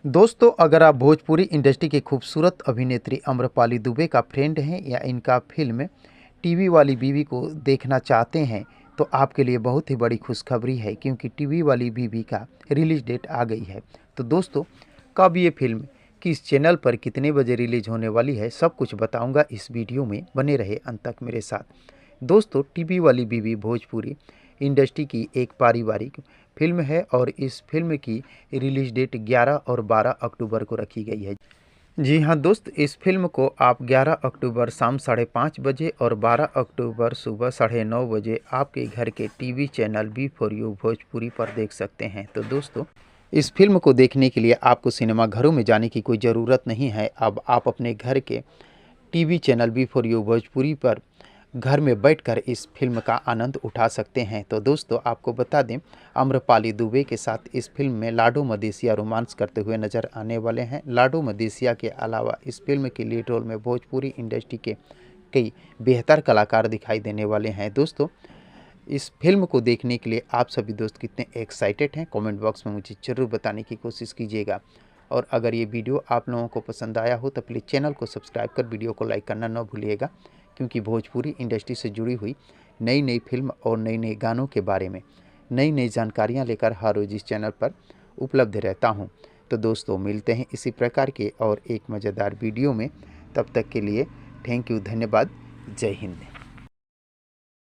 दोस्तों, अगर आप भोजपुरी इंडस्ट्री की खूबसूरत अभिनेत्री आम्रपाली दुबे का फ्रेंड हैं या इनका फिल्म टीवी वाली बीवी को देखना चाहते हैं तो आपके लिए बहुत ही बड़ी खुशखबरी है, क्योंकि टीवी वाली बीवी का रिलीज डेट आ गई है। तो दोस्तों, कब ये फिल्म किस चैनल पर कितने बजे रिलीज होने वाली है, सब कुछ बताऊंगा इस वीडियो में। बने रहे अंत तक मेरे साथ। दोस्तों, टीवी वाली बीवी भोजपुरी इंडस्ट्री की एक पारिवारिक फिल्म है और इस फिल्म की रिलीज डेट 11 और 12 अक्टूबर को रखी गई है। जी हाँ दोस्त, इस फिल्म को आप 11 अक्टूबर शाम 5:30 बजे और 12 अक्टूबर सुबह 9:30 बजे आपके घर के टीवी चैनल B4U भोजपुरी पर देख सकते हैं। तो दोस्तों, इस फिल्म को देखने के लिए आपको सिनेमा घरों में जाने की कोई ज़रूरत नहीं है। अब आप अपने घर के टीवी चैनल B4U भोजपुरी पर घर में बैठकर इस फिल्म का आनंद उठा सकते हैं। तो दोस्तों, आपको बता दें, आम्रपाली दुबे के साथ इस फिल्म में लाडो मदेशिया रोमांस करते हुए नजर आने वाले हैं। लाडो मदेशिया के अलावा इस फिल्म के लीड रोल में भोजपुरी इंडस्ट्री के कई बेहतर कलाकार दिखाई देने वाले हैं। दोस्तों, इस फिल्म को देखने के लिए आप सभी दोस्त कितने एक्साइटेड हैं, कमेंट बॉक्स में मुझे ज़रूर बताने की कोशिश कीजिएगा। और अगर ये वीडियो आप लोगों को पसंद आया हो तो प्लीज़ चैनल को सब्सक्राइब कर वीडियो को लाइक करना न भूलिएगा, क्योंकि भोजपुरी इंडस्ट्री से जुड़ी हुई नई नई फिल्म और नई नई गानों के बारे में नई नई जानकारियाँ लेकर हर रोज़ इस चैनल पर उपलब्ध रहता हूँ। तो दोस्तों, मिलते हैं इसी प्रकार के और एक मज़ेदार वीडियो में। तब तक के लिए थैंक यू, धन्यवाद, जय हिंद।